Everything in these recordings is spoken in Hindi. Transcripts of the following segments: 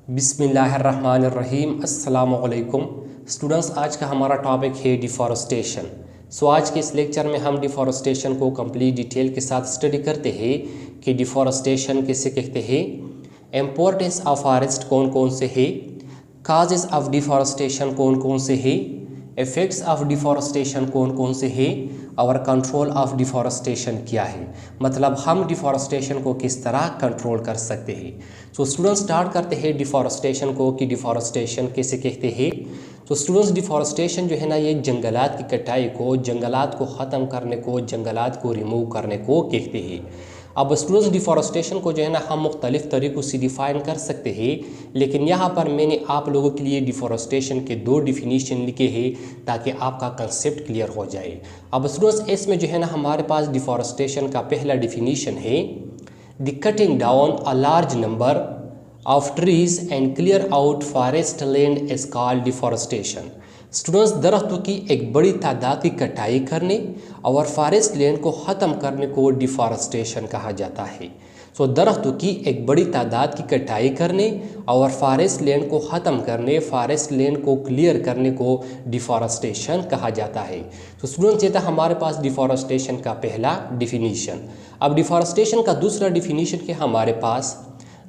बिस्मिल्लाहिर्रहमानिर्रहीम। अस्सलामुअलैकुम स्टूडेंट्स, आज का हमारा टॉपिक है डिफॉरेस्टेशन। आज के इस लेक्चर में हम डिफॉरेस्टेशन को कंप्लीट डिटेल के साथ स्टडी करते हैं कि डिफॉरेस्टेशन किसे कहते हैं, इम्पोर्टेंस ऑफ फॉरेस्ट कौन कौन से है, काजेस ऑफ डिफॉरेस्टेशन कौन कौन से है, इफ़ेक्ट्स ऑफ डिफॉरेस्टेशन कौन कौन से है और कंट्रोल ऑफ डिफॉरेस्टेशन क्या है, मतलब हम डिफॉरेस्टेशन को किस तरह कंट्रोल कर सकते हैं। स्टूडेंट्स स्टार्ट करते हैं डिफॉरेस्टेशन को कि डिफॉरेस्टेशन किसे कहते हैं। स्टूडेंट्स डिफॉरेस्टेशन जो है ना, ये जंगलात की कटाई को, जंगलात को ख़त्म करने को, जंगलात को रिमूव करने को कहते हैं। अब स्टूडेंट्स डिफॉरेस्टेशन को जो है ना हम मुख्तलिफ़ तरीक़ों से डिफ़ाइन कर सकते हैं, लेकिन यहाँ पर मैंने आप लोगों के लिए डिफॉरेस्टेशन के दो डिफिनीशन लिखे हैं ताकि आपका कंसेप्ट क्लियर हो जाए। अब स्टूडेंट्स इसमें जो है ना हमारे पास डिफॉरेस्टेशन का पहला डिफिनीशन है, the cutting down a large number of trees and clear out forest land is called deforestation. Students, दरख्तों की एक बड़ी तादाद की कटाई करने और फॉरेस्ट लैंड को ख़त्म करने को डिफॉरेस्टेशन कहा जाता है। दरख्तों की एक बड़ी तादाद की कटाई करने और फॉरेस्ट लैंड को ख़त्म करने, फॉरेस्ट लैंड को क्लियर करने को डिफॉरेस्टेशन कहा जाता है। स्टूडेंट्स, ये था हमारे पास डिफॉरेस्टेशन का पहला डिफिनीशन। अब डिफॉरेस्टेशन का दूसरा डिफिनीशन है हमारे पास,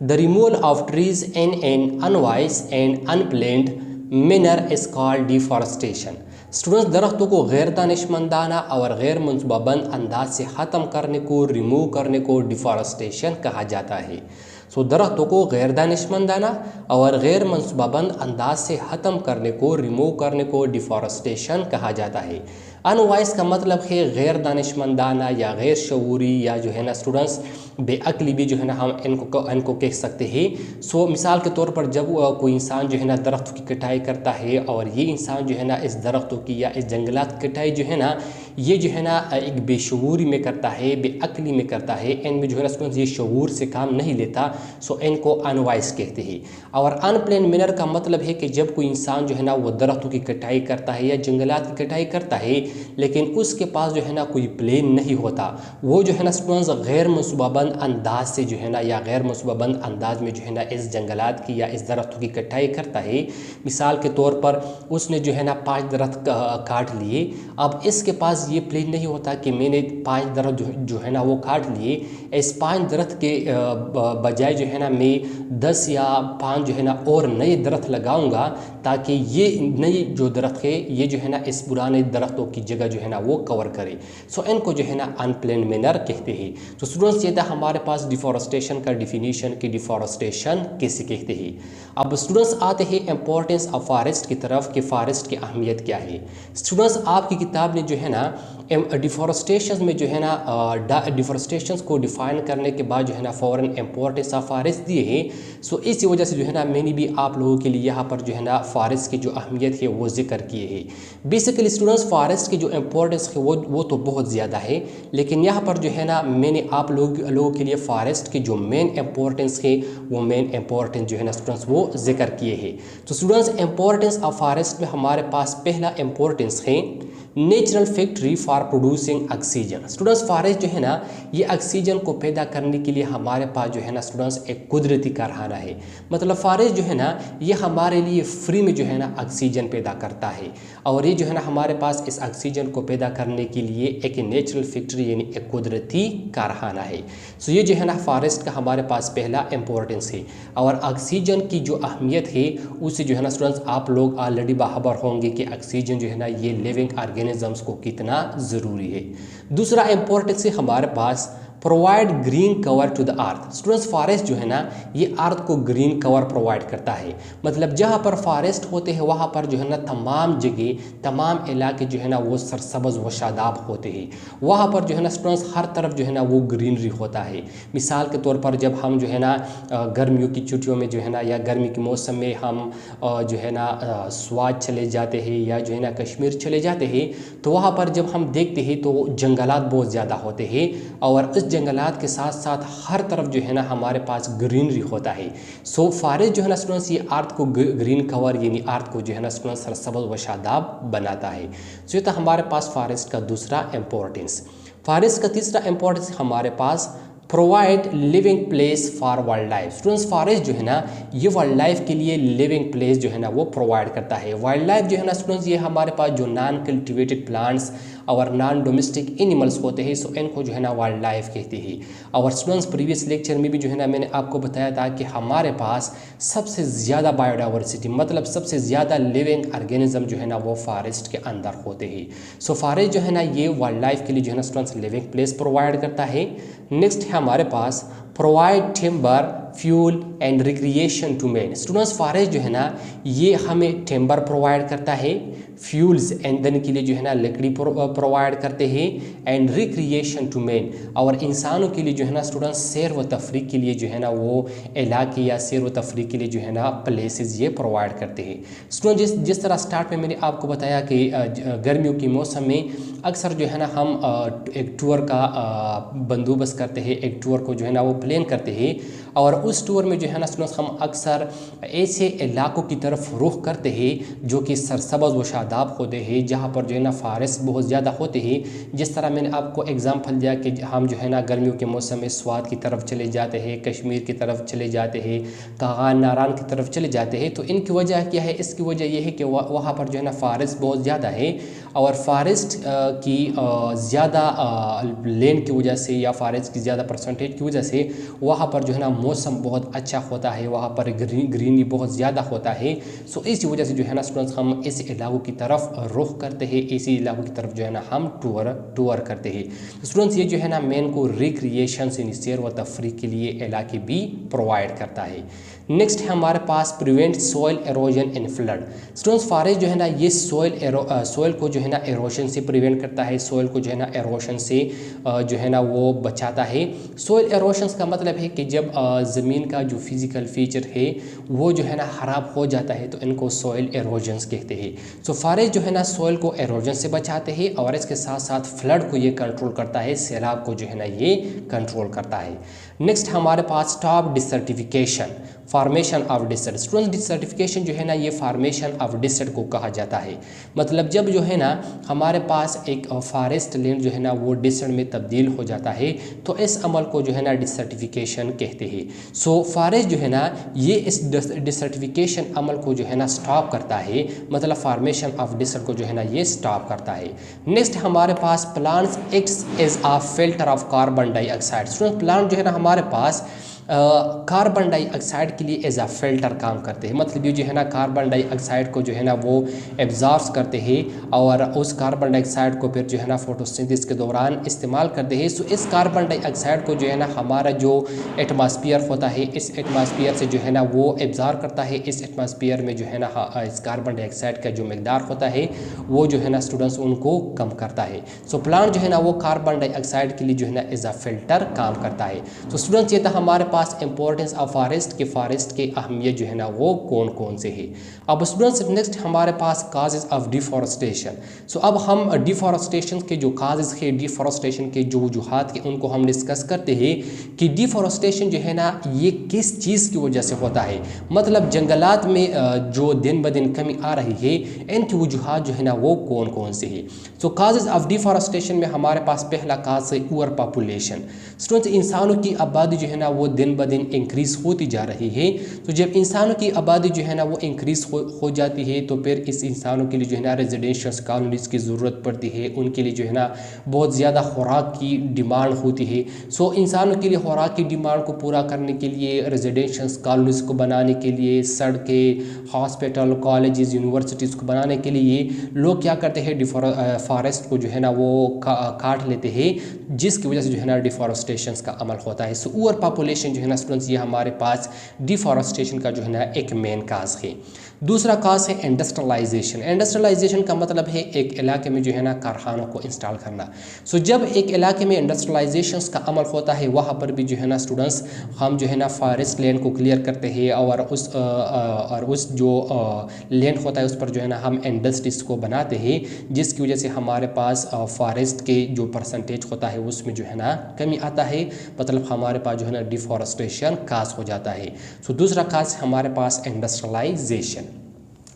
the removal of trees in an unwise and unplanned manner is called deforestation. Students, दरख्तों को गैर दानिशमंदाना और गैर मनसूबाबंद अंदाज से ख़त्म करने को, रिमूव करने को डिफॉरेस्टेशन कहा जाता है। दरख्तों को गैर दानिशमंदाना और गैर मनसूबाबंद अंदाज से ख़त्म करने को, रिमूव करने को डिफॉरेस्टेशन कहा जाता है। अनवाइस का मतलब है गैर दानिशमंदाना या गैर शऊरी या जो है ना स्टूडेंट्स बेअक्ली भी जो है ना हम इनको कह सकते हैं। मिसाल के तौर पर जब कोई इंसान जो है ना दरख्तों की कटाई करता है और ये इंसान जो है ना इस दरख्तों की या इस जंगलात की कटाई जो है ना ये जो है ना एक बेशऊरी में करता है, बेअक्ली में करता है, इनमें जो है ना स्टूडेंट्स ये शऊर से काम नहीं लेता, इनको अनवाइस कहते हैं। और अनप्लेन मैनर का मतलब है कि जब कोई इंसान जो है ना वो दरख्तों की कटाई करता है या जंगलात की कटाई करता है, लेकिन उसके पास जो है ना कोई प्लान नहीं होता, वो जो है ना स्टूडेंट्स गैर मनसूबाबंद अंदाज से जो है ना या गैर मनसूबाबंद अंदाज में जो है ना इस जंगलात की या इस दरख्तों की कटाई करता है। मिसाल के तौर पर उसने जो है ना 5 दरख्त काट लिए। अब इसके पास ये प्लान नहीं होता कि मैंने 5 दरख्त जो है ना वो काट लिए, इस 5 दरख्त के बजाय जो है ना मैं 10 या 5 जो है ना और नए दरख्त लगाऊंगा ताकि ये नई जो दरख्त है ये जो है ना इस पुराने दरख्तों की जगह जो है ना वो कवर करे। इनको जो है ना अनप्लेन मैनर कहते हैं। स्टूडेंट्स, ये था हमारे पास डिफॉरेस्टेशन का डिफिनीशन कि डिफॉरेस्टेशन किसे कहते हैं। अब स्टूडेंट्स आते हैं इम्पोर्टेंस ऑफ फॉरेस्ट की तरफ कि फ़ॉरेस्ट की अहमियत क्या है। स्टूडेंट्स, आपकी किताब ने जो है ना डिफॉरेस्टेशन में जो है ना डिफॉरेस्टेशन को डिफ़ाइन करने के बाद जो है ना फ़ौरन इम्पोर्टेंस ऑफ फॉरेस्ट दिए हैं। इसी वजह से जो है ना मैंने भी आप लोगों के लिए यहाँ पर जो है ना फॉरेस्ट की जो अहमियत है वो जिक्र किए हैं। बेसिकली स्टूडेंट्स, फॉरेस्ट की जो इम्पोर्टेंस है वो तो बहुत ज़्यादा है, लेकिन यहाँ पर जो है ना मैंने आप लोगों के लिए फॉरेस्ट की जो मेन इम्पोर्टेंस है वो मेन इम्पोर्टेंस जो है ना स्टूडेंट्स वो जिक्र किए हैं। स्टूडेंट्स, इम्पोर्टेंस ऑफ फॉरेस्ट में हमारे पास पहला इम्पोर्टेंस है natural factory for producing oxygen. Students, forest जो है ना ये ऑक्सीजन को पैदा करने के लिए हमारे पास जो है ना स्टूडेंट्स एक कुदरती कारखाना है। मतलब फॉरेस्ट जो है ना ये हमारे लिए फ्री में जो है ना ऑक्सीजन पैदा करता है, और ये जो है ना हमारे पास इस ऑक्सीजन को पैदा करने के लिए एक नेचुरल फैक्ट्री यानी एक कुदरती कारखाना है। ये जो है ना फॉरेस्ट का हमारे पास पहला इम्पोर्टेंस है। और ऑक्सीजन की जो अहमियत है उससे जो है ना स्टूडेंट्स आप लोग ऑलरेडी बाखबर होंगे कि ऑक्सीजन जो है ना ये लिविंग ऑर्गेनिजम्स को कितना ज़रूरी है। दूसरा इम्पोर्टेंस है हमारे पास provide green cover to the earth. Students, forest जो है ना ये अर्थ को ग्रीन कवर प्रोवाइड करता है। मतलब जहाँ पर फॉरेस्ट होते हैं वहाँ पर जो है ना तमाम जगह, तमाम इलाके जो है ना वो सरसब्ज़ व शादाब होते हैं। वहाँ पर जो है ना स्टूडेंट्स हर तरफ जो है ना वो ग्रीनरी होता है। मिसाल के तौर पर जब हम जो है ना गर्मियों की छुट्टियों में जो है ना या गर्मी के मौसम में हम जो है ना स्वात चले जाते हैं या जो है ना कश्मीर चले जाते हैं, तो वहाँ पर जब हम देखते हैं तो जंगलात बहुत ज़्यादा होते हैं और इस जंगलात के साथ साथ हर तरफ जो है ना हमारे पास ग्रीनरी होता है। फॉरेस्ट जो है ना स्टूडेंट्स ये अर्थ को ग्रीन कवर यानी अर्थ को जो है ना स्टूडेंट्स सरसब्ज़ व शादाब बनाता है। ये था हमारे पास फॉरेस्ट का दूसरा इम्पोर्टेंस। फॉरेस्ट का तीसरा इम्पोर्टेंस हमारे पास provide living place for wildlife. Students forest जो है ना ये वाइल्ड लाइफ के लिए लिविंग प्लेस जो है ना वो प्रोवाइड करता है। वाइल्ड लाइफ जो है ना स्टूडेंट्स ये हमारे पास जो नॉन कल्टिवेटेड प्लांट्स और नॉन डोमेस्टिक एनिमल्स होते हैं, सो इनको जो है ना वाइल्ड लाइफ कहते हैं। और स्टूडेंट्स प्रीवियस लेक्चर में भी जो है ना मैंने आपको बताया था कि हमारे पास सबसे ज़्यादा बायोडाइवर्सिटी मतलब सबसे ज़्यादा लिविंग ऑर्गेनिज्म जो है ना वो फॉरेस्ट के अंदर होते हैं। सो फॉरेस्ट जो है ना ये वाइल्ड लाइफ के लिए जो है ना स्टूडेंट्स लिविंग प्लेस प्रोवाइड करता है। नेक्स्ट है हमारे पास provide timber fuel and recreation to man. Students forest जो है ना ये हमें टिम्बर प्रोवाइड करता है, फ्यूल्स ईंधन के लिए जो है ना लकड़ी प्रोवाइड करते हैं, एंड रिक्रिएशन टू मैन और इंसानों के लिए जो है ना स्टूडेंट्स सैर व तफरीक के लिए जो है ना वो इलाके या सैर व तफरीक के लिए जो है ना प्लेसेस ये प्रोवाइड करते हैं। स्टूडेंट जिस तरह स्टार्ट में मैंने आपको बताया कि गर्मियों के मौसम में अक्सर जो है ना हम एक टूर का बंदोबस्त करते हैं, एक टूर को जो है ना वो प्लान करते हैं और उस टूर में जो है ना स्टूडेंट्स हम अक्सर ऐसे इलाकों की तरफ रुख करते हैं जो कि सरसब्ज़ व शादाब होते हैं, जहाँ पर जो है ना फॉरेस्ट बहुत ज़्यादा होते हैं। जिस तरह मैंने आपको एग्जांपल दिया कि हम जो है ना गर्मियों के मौसम में स्वात की तरफ चले जाते हैं, कश्मीर की तरफ चले जाते हैं, कागान नारान की तरफ चले जाते हैं। तो इनकी वजह क्या है? इसकी वजह यह है कि वहाँ पर जो है ना फॉरेस्ट बहुत ज़्यादा है और फॉरेस्ट की ज़्यादा लैंड की वजह से या फॉरेस्ट की ज़्यादा परसेंटेज की वजह से वहाँ पर जो है ना मौसम बहुत अच्छा होता है, वहाँ पर ग्रीनरी बहुत ज़्यादा होता है। सो इसी वजह से जो है ना स्टूडेंट्स हम इस इलाकों की तरफ रुख करते हैं, इसी इलाकों की तरफ जो है ना हम टूर करते हैं। तो स्टूडेंट्स ये जो है ना मेन को रिक्रिएशन से सैर व तफरीह के लिए इलाके भी प्रोवाइड करता है। नेक्स्ट है हमारे पास प्रिवेंट सॉइल एरोजन इन फ्लड। स्टूडेंट्स फॉरेस्ट जो है ना ये सॉइल को जो है ना एरोशन से प्रिवेंट करता है, सॉइल को जो है ना एरोशन से जो है ना वो बचाता है। सॉइल एरोशन का मतलब है कि जब ज़मीन का जो फिज़िकल फीचर है वो जो है ना ख़राब हो जाता है तो इनको सॉइल एरोजन्स कहते हैं। सो फॉरेस्ट जो है ना सॉइल को एरोजन से बचाते हैं और इसके साथ साथ फ्लड को ये कंट्रोल करता है, सैलाब को जो है ना ये कंट्रोल करता है। नेक्स्ट हमारे पास stop desertification, formation of desert. Students desertification जो है ना ये फॉर्मेशन ऑफ डिसर्ट को कहा जाता है। मतलब जब जो है ना हमारे पास एक फॉरेस्ट लैंड जो है ना वो डिसर्ट में तब्दील हो जाता है तो इस अमल को जो है ना डिसर्टिफिकेशन कहते हैं। सो फॉरेस्ट जो है ना ये इस डिसर्टिफिकेशन अमल को जो है ना स्टॉप करता है, मतलब फॉर्मेशन ऑफ डिसर्ट को जो है ना ये स्टॉप करता है। नेक्स्ट हमारे पास plants acts as a filter of carbon dioxide. Student plant जो है ना हमारे पास कार्बन डाइऑक्साइड के लिए एज आ फिल्टर काम करते हैं। मतलब ये जो है ना कार्बन डाइऑक्साइड को जो है ना वो एब्जॉर्ब करते हैं और उस कार्बन डाइऑक्साइड को फिर जो है ना फोटोसिंथेसिस के दौरान इस्तेमाल करते हैं। सो इस कार्बन डाइऑक्साइड को जो है ना हमारा जो एटमॉस्फेयर होता है इस एटमॉस्फेयर से जो है ना वो एब्जॉर्ब करता है। इस एटमॉस्फेयर में जो है ना इस कार्बन डाइऑक्साइड का जो मकदार होता है वो जो है ना स्टूडेंट्स उनको कम करता है। सो प्लांट जो है ना वो कार्बन डाइऑक्साइड के लिए जो है ना एज आ फिल्टर काम करता है। तो स्टूडेंट्स ये था हमारे पास इंपॉर्टेंस ऑफ फॉरेस्ट के अहमियत जो है ना वो कौन कौन से है। अब स्टूडेंट्स नेक्स्ट हमारे पास काजेज ऑफ डिफॉरेस्टेशन। सो अब हम डिफॉरेस्टेशन के जो काजेज है, डिफॉरेस्टेशन के जो वजूहात के उनको हम डिस्कस करते हैं कि डिफॉरेस्टेशन जो है ना ये किस चीज़ की वजह से होता है। मतलब जंगलात में जो दिन ब दिन कमी आ रही है इनकी वजूहात जो है ना वो कौन कौन से है। सो काजेज ऑफ डिफॉरेस्टेशन में हमारे पास पहला काज है ओवर पॉपुलेशन। स्टूडेंट्स इंसानों की आबादी जो है ना वो दिन ब दिन इंक्रीज़ होती जा रही है। तो जब इंसानों की आबादी जो है ना वो इंक्रीज़ हो जाती है तो फिर इस इंसानों के लिए जो है ना रेजिडेंशियल कॉलोनीज़ की ज़रूरत पड़ती है। उनके लिए जो है ना बहुत ज़्यादा खुराक की डिमांड होती है। सो इंसानों के लिए खुराक की डिमांड को पूरा करने के लिए रेजिडेंशियल कॉलोनीज़ को बनाने के लिए, सड़कें, हॉस्पिटल, कॉलेजेस, यूनिवर्सिटीज़ को बनाने के लिए लोग क्या करते हैं फॉरेस्ट को जो है ना वो काट लेते हैं, जिसकी वजह से जो है ना डिफॉरेस्टेशन का अमल होता है। सो ओवर पॉपुलेशन जो है ना स्टूडेंट्स ये हमारे पास डिफॉरेस्टेशन का जो है ना एक मेन काज है। दूसरा काज है इंडस्ट्रियलाइजेशन। इंडस्ट्रियलाइजेशन का मतलब है एक इलाके में जो है ना कारखानों को इंस्टॉल करना। सो जब एक इलाके में इंडस्ट्रियलाइजेशन का अमल होता है वहाँ पर भी जो है ना स्टूडेंट्स हम जो है ना फॉरेस्ट लैंड को क्लियर करते हैं और उस जो लैंड होता है उस पर जो है ना हम इंडस्ट्रीज को बनाते हैं, जिसकी वजह से हमारे पास फॉरेस्ट के जो परसेंटेज होता है उसमें जो है ना कमी आता है। मतलब हमारे पास जो है ना डिफॉरेस्टेशन काज हो जाता है। सो दूसरा काज हमारे पास इंडस्ट्रियलाइजेशन।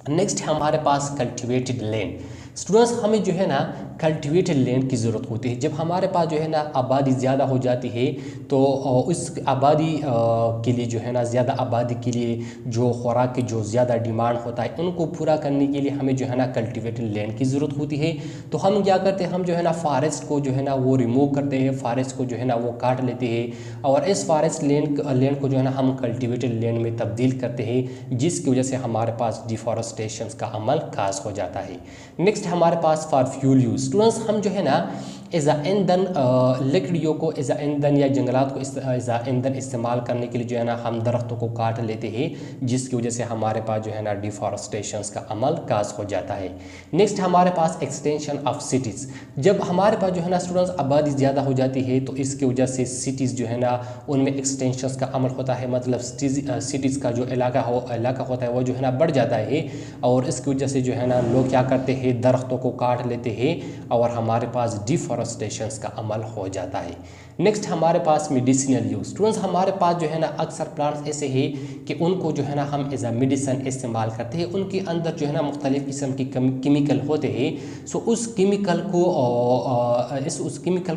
नेक्स्ट है हमारे पास कल्टिवेटेड लैंड। स्टूडेंट्स हमें जो है ना कल्टिवेटेड लैंड की ज़रूरत होती है। जब हमारे पास जो है ना आबादी ज़्यादा हो जाती है तो उस आबादी के लिए जो है ना, ज़्यादा आबादी के लिए जो खुराक की जो ज़्यादा डिमांड होता है उनको पूरा करने के लिए हमें जो है ना कल्टिवेटेड लैंड की ज़रूरत होती है। तो हम क्या करते हैं, हम जो है ना फॉरेस्ट को जो है ना वो रिमूव करते हैं, फॉरेस्ट को जो है ना वो काट लेते हैं और इस फॉरेस्ट लैंड को जो है ना हम कल्टिवेटेड लैंड में तब्दील करते हैं, जिसकी वजह से हमारे पास डिफॉरेस्टेशन का अमल खास हो जाता है। नेक्स्ट हमारे पास फॉर फ्यूल यूज स्टूडेंट्स, हम जो है ना एज़ा ईंधन लकड़ियों को एज़ा ईंधन या जंगलात को एज़ा ईंधन इस्तेमाल करने के लिए जो है ना हम दरख्तों को काट लेते हैं, जिसकी वजह से हमारे पास जो है ना डिफॉरेस्टेशन का अमल काज हो जाता है। नेक्स्ट हमारे पास एक्सटेंशन ऑफ सिटीज़। जब हमारे पास जो है ना स्टूडेंट्स आबादी ज़्यादा हो जाती है तो इसकी वजह से सिटीज़ जो है ना उनमें एक्सटेंशन का अमल होता है, मतलब सिटीज़ का जो इलाका होता है वो जो है ना बढ़ जाता है और इसकी वजह से जो है ना लोग क्या करते हैं, दरख्तों को काट लेते हैं और हमारे पास डिफॉरेस्टेशन का अमल हो जाता है। नेक्स्ट हमारे पास मेडिसिनल यूज स्टूडेंट्स, हमारे पास जो है ना अक्सर प्लांट्स ऐसे हैं कि उनको जो है ना हम एज अ मेडिसन इस्तेमाल करते हैं, उनके अंदर जो है ना मुख्तलिफ़ किस्म की केमिकल होते हैं। सो उस केमिकल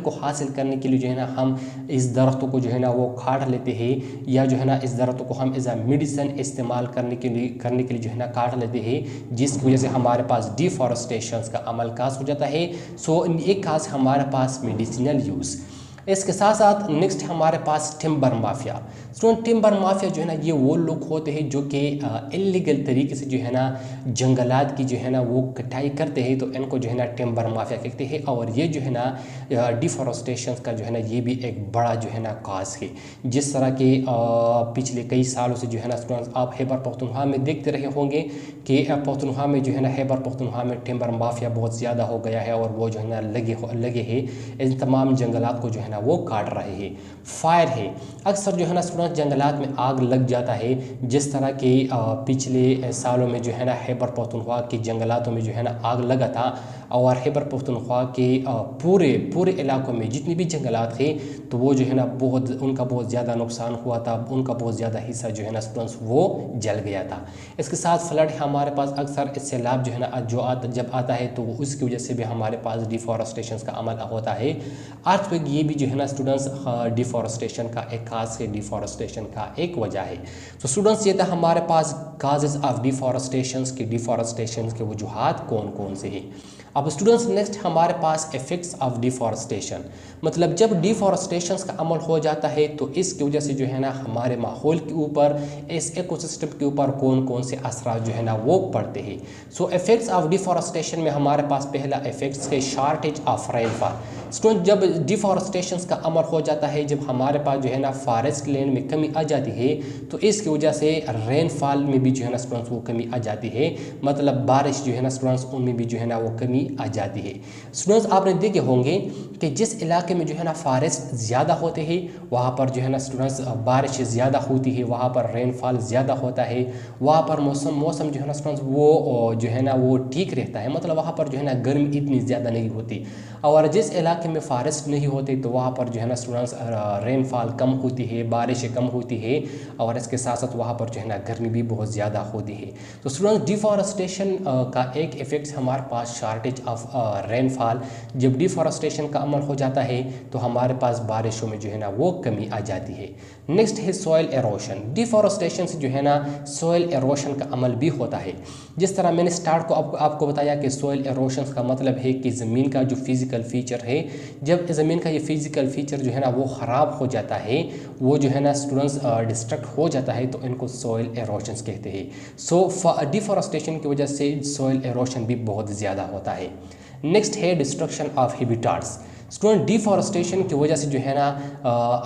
को हासिल करने के लिए जो है ना हम इस दरख्तों को जो है ना वो काट लेते हैं या जो है ना इस दरख्तों को हम एज अ मेडिसन इस्तेमाल करने के लिए जो है ना काट लेते हैं, जिसकी वजह से हमारे पास डिफॉरेस्टेशन का अमल खास हो जाता है। सो एक खास हमारे पास मेडिसिनल यूज़। इसके साथ साथ नेक्स्ट हमारे पास timber mafia. Student timber mafia जो है ना ये वो लोग होते हैं जो कि इलीगल तरीके से जो है ना जंगलात की जो है ना वो कटाई करते हैं, तो इनको जो है ना टिम्बर माफिया कहते हैं और ये जो है ना डिफॉरेस्टेशन का जो है ना ये भी एक बड़ा जो है ना काज है। जिस तरह के पिछले कई सालों से जो है ना स्टूडेंट्स आप खैबर पख्तूनख्वा में देखते रहे होंगे कि पख्तूनख्वा में जो है ना खैबर पख्तूनख्वा में टिम्बर माफिया बहुत ज़्यादा हो गया है और वो जो है ना लगे हैं इन तमाम जंगलात को जो है ना वो काट रहे हैं। फायर है, अक्सर जो है ना स्टूडेंट जंगलात में आग लग जाता है, जिस तरह के पिछले सालों में जो है ना खैबर पख्तूनख्वा के जंगलातों में जो है ना आग लगा था और खैबर पख्तूनख्वा के पूरे इलाकों में जितनी भी जंगलात थे तो वो जो है ना उनका बहुत ज़्यादा नुकसान हुआ था, उनका बहुत ज़्यादा हिस्सा जो है ना स्टूडेंट्स वो जल गया था। इसके साथ फ्लड हमारे पास अक्सर सैलाब जो है ना जब आता है तो उसकी वजह से भी हमारे पास डिफॉरेस्टेशन का अमल होता है। अर्थक्वेक ये भी जो है ना स्टूडेंट्स डिफॉरेस्टेशन का एक खास है, डिफॉरेस्टेशन का एक वजह है। तो स्टूडेंट्स ये था हमारे पास काजेज ऑफ डिफॉरेस्टेशन के वजूहात कौन कौन से हैं। अब स्टूडेंट्स नेक्स्ट हमारे पास इफेक्ट्स ऑफ डिफॉरेस्टेशन, मतलब जब डिफॉरेस्टेशन का अमल हो जाता है तो इसकी वजह से जो है ना हमारे माहौल के ऊपर, इस इकोसिस्टम के ऊपर कौन कौन से असरात जो है ना वो पड़ते हैं। सो इफेक्ट्स ऑफ डिफॉरेस्टेशन में हमारे पास पहला इफेक्ट्स है शॉर्टेज ऑफ रेनफॉल। स्टूडेंट जब डिफॉरेस्टेशन का अमल हो जाता है, जब हमारे पास जो है ना फॉरेस्ट लैंड में कमी आ जाती है तो इसकी वजह से रेनफॉल में भी जो है ना स्टूडेंट्स वो कमी आ जाती है, मतलब बारिश जो है ना स्टूडेंट्स उनमें भी जो है ना वो कमी आ जाती है। स्टूडेंट्स आपने देखे होंगे कि जिस इलाके में जो है ना फॉरेस्ट ज़्यादा होते हैं वहाँ पर जो है ना स्टूडेंट्स बारिश ज़्यादा होती है, वहाँ पर रेनफॉल ज़्यादा होता है, वहाँ पर मौसम जो है ना स्टूडेंट्स वो जो है ना वो ठीक रहता है, मतलब वहाँ पर जो है ना गर्मी इतनी ज़्यादा नहीं होती। और जिस इलाके में फॉरेस्ट नहीं होते तो वहाँ पर जो है ना स्टूडेंट्स रेनफॉल कम होती है, बारिशें कम होती है और इसके साथ साथ वहाँ पर जो है ना गर्मी भी बहुत ज़्यादा होती है। तो स्टूडेंट्स डिफॉरेस्टेशन का एक इफेक्ट हमारे पास शॉर्टेज ऑफ रेनफॉल, जब डिफॉरेस्टेशन का अमल हो जाता है तो हमारे पास बारिशों में जो है ना वो कमी आ जाती है। नेक्स्ट है सॉइल एरोशन। डिफॉरेस्टेशन से जो है ना सॉइल एरोशन का अमल भी होता है। जिस तरह मैंने स्टार्ट को आपको बताया कि सॉइल एरोशन का मतलब है कि ज़मीन का जो फिज़िकल फीचर है, जब ज़मीन का ये फिज़िकल फीचर जो है ना वो ख़राब हो जाता है, वो जो है ना स्टूडेंट्स डिस्ट्रक्ट हो जाता है, तो इनको सॉइल एरोशन कहते हैं। सो डिफॉरेस्टेशन की वजह से सॉइल एरोशन भी बहुत ज़्यादा होता है। नेक्स्ट है destruction of habitats. Student deforestation की वजह से जो है ना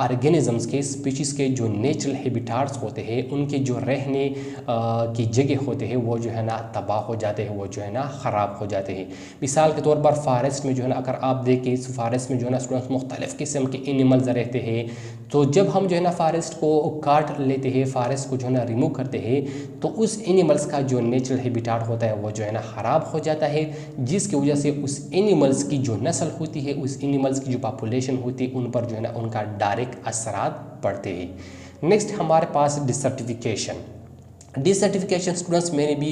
ऑर्गेनिजम्स के स्पीशीज़ के जो नेचुरल हैबिटाट्स होते हैं, उनके जो रहने की जगह होते हैं वो जो है ना तबाह हो जाते हैं, वो जो है ना ख़राब हो जाते हैं। मिसाल के तौर पर फॉरेस्ट में जो है ना अगर आप देखें इस फॉरेस्ट में जो है ना स्टूडेंट्स मुख्तलिफ़ किस्म के एनिमल्स रहते हैं, तो जब हम जो है ना फॉरेस्ट को काट लेते हैं, फॉरेस्ट को जो है ना रिमूव करते हैं, तो उस एनिमल्स का जो नेचुरल हैबिटाट होता है वो जो है ना ख़राब हो जाता है, जिसकी वजह से उस एनिमल्स की जो नस्ल होती है, उस एनिमल्स की जो पॉपुलेशन होती है, उन पर जो है ना उनका डायरेक्ट असरात पड़ते हैं। नेक्स्ट हमारे पास डिसर्टिफिकेशन। डिसर्टिफिकेशन स्टूडेंट्स मैंने भी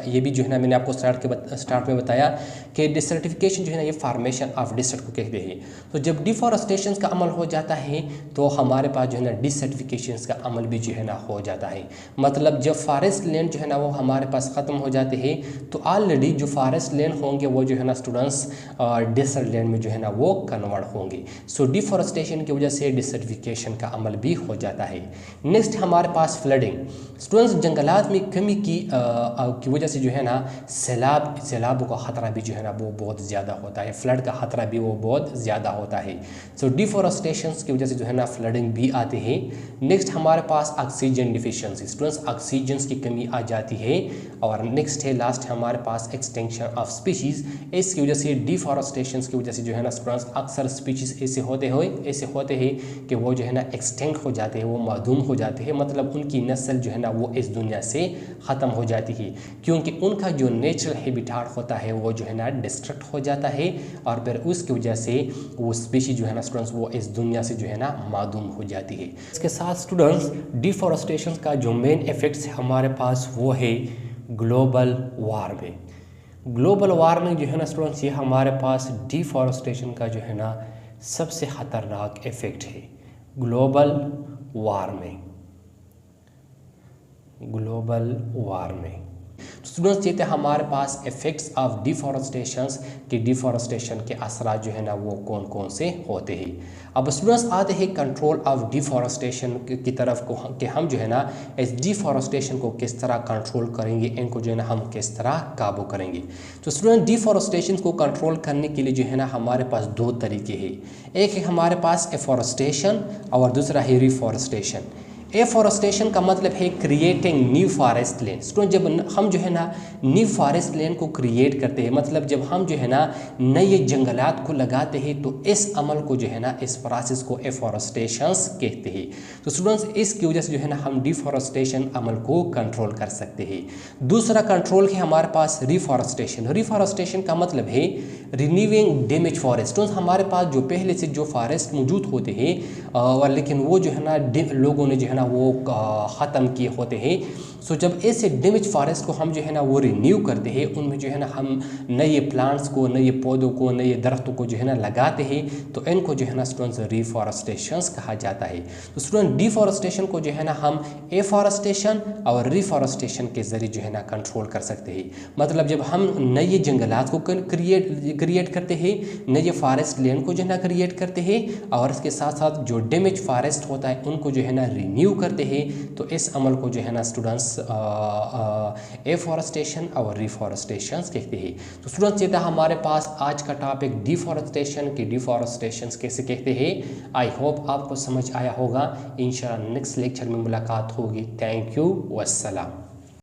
ये भी जो है ना मैंने आपको स्टार्ट में बताया कि डिसर्टिफिकेशन जो है ना ये फार्मेशन ऑफ डिसर्ट को कहते हैं। तो जब डिफॉरेस्टेशन का अमल हो जाता है तो हमारे पास जो है ना डिसर्टिफिकेशन का अमल भी जो है ना हो जाता है। मतलब जब फॉरेस्ट लैंड जो है ना वो हमारे पास ख़त्म हो जाते हैं तो ऑलरेडी जो फॉरेस्ट लैंड होंगे वो जो है ना स्टूडेंट्स डेसर्ट लैंड में जो है ना वो कन्वर्ट होंगे। सो डिफॉरेस्टेशन की वजह से डिसर्टिफिकेशन का अमल भी हो जाता है। नेक्स्ट हमारे पास फ्लडिंग। स्टूडेंट्स जंगलात में कमी की वजह से जो है ना सैलाब का ख़तरा भी जो है ना वो बहुत ज़्यादा होता है, फ्लड का ख़तरा भी वो बहुत ज़्यादा होता है। सो डिफॉरेस्टेशन की वजह से जो है ना फ्लडिंग भी आते हैं। नेक्स्ट हमारे पास ऑक्सीजन डिफिशियंसी। स्टूडेंट्स ऑक्सीजन की कमी आ जाती है। और नेक्स्ट है लास्ट हमारे पास एक्सटेंशन ऑफ स्पीशीज़। इसकी वजह से डिफॉरेस्टेशन की वजह से जो है ना स्टूडेंट्स अक्सर स्पीशीज़ ऐसे होते हैं कि वो जो है ना एक्सटेंट हो जाते हैं, वो मादूम हो जाते हैं। मतलब उनकी नस्ल जो है ना वो इस दुनिया से ख़त्म हो जाती है, क्योंकि उनका जो नेचुरल हैबिटेट होता है वो जो है ना डिस्ट्रक्ट हो जाता है और फिर उसकी वजह से वो स्पीशीज जो है ना स्टूडेंट्स वो इस दुनिया से जो है ना मादूम हो जाती है। इसके साथ स्टूडेंट्स डिफॉरेस्टेशन का जो मेन इफेक्ट्स है हमारे पास वो है ग्लोबल वार्मिंग। ग्लोबल वार्मिंग जो है ना स्टूडेंट्स ये हमारे पास डिफॉरेस्टेशन का जो है ना सबसे ख़तरनाक इफेक्ट है। ग्लोबल वार्मिंग स्टूडेंट्स ये थे हमारे पास इफ़ेक्ट्स ऑफ डिफॉरेस्टेशंस कि डिफॉरेस्टेशन के असरात जो है ना वो कौन कौन से होते हैं। अब स्टूडेंट्स आते हैं कंट्रोल ऑफ डिफॉरेस्टेशन की तरफ को कि हम जो है ना इस डिफॉरेस्टेशन को किस तरह कंट्रोल करेंगे, इनको जो है ना हम किस तरह काबू करेंगे। तो स्टूडेंट डिफॉरेस्टेशन को कंट्रोल करने के लिए जो है ना हमारे पास दो तरीके हैं। एक है हमारे पास एफॉरेस्टेशन और दूसरा है रिफॉरेस्टेशन। एफॉरेस्टेशन का मतलब है creating new forest land. Student जब हम जो है ना न्यू फॉरेस्ट लैंड को क्रिएट करते हैं, मतलब जब हम जो है ना नए जंगलात को लगाते हैं तो इस अमल को जो है ना इस प्रोसेस को एफॉरेस्टेशन कहते हैं। तो स्टूडेंट्स इसकी वजह से जो है ना हम डिफॉरेस्टेशन अमल को कंट्रोल कर सकते हैं। दूसरा कंट्रोल है हमारे पास रिफॉरेस्टेशन। रिफॉरेस्टेशन का मतलब है रिन्यूइंग डैमेज फॉरेस्ट। हमारे पास जो पहले से जो फॉरेस्ट मौजूद होते हैं लेकिन वो जो है ना लोगों ने जो है ना वो ख़त्म किए होते हैं। सो जब ऐसे डैमेज फॉरेस्ट को हम जो है ना वो रिन्यू करते हैं, उनमें जो है ना हम नए प्लांट्स को, नए पौधों को, नए दरख्तों को जो है ना लगाते हैं, तो इनको जो है ना स्टूडेंट्स रिफॉरेस्टेशन कहा जाता है। तो स्टूडेंट डिफॉरेस्टेशन को जो है ना हम एफॉरेस्टेशन और रिफॉरेस्टेशन के ज़रिए जो है ना कंट्रोल कर सकते हैं। मतलब जब हम नए जंगलात को क्रिएट करते हैं, नए फॉरेस्ट लैंड को जो है ना क्रिएट करते हैं और इसके साथ साथ जो डैमेज फॉरेस्ट होता है उनको जो है ना रिन्यू करते हैं, तो इस अमल को जो है ना स्टूडेंट्स एफॉरेस्टेशन और रिफॉरेस्टेशन कहते हैं। तो स्टूडेंट्स ये था हमारे पास आज का टॉपिक डिफॉरेस्टेशन की डिफॉरेस्टेशन कैसे कहते हैं। आई होप आपको समझ आया होगा। इंशाल्लाह नेक्स्ट लेक्चर में मुलाकात होगी। Thank you, वस्सलाम।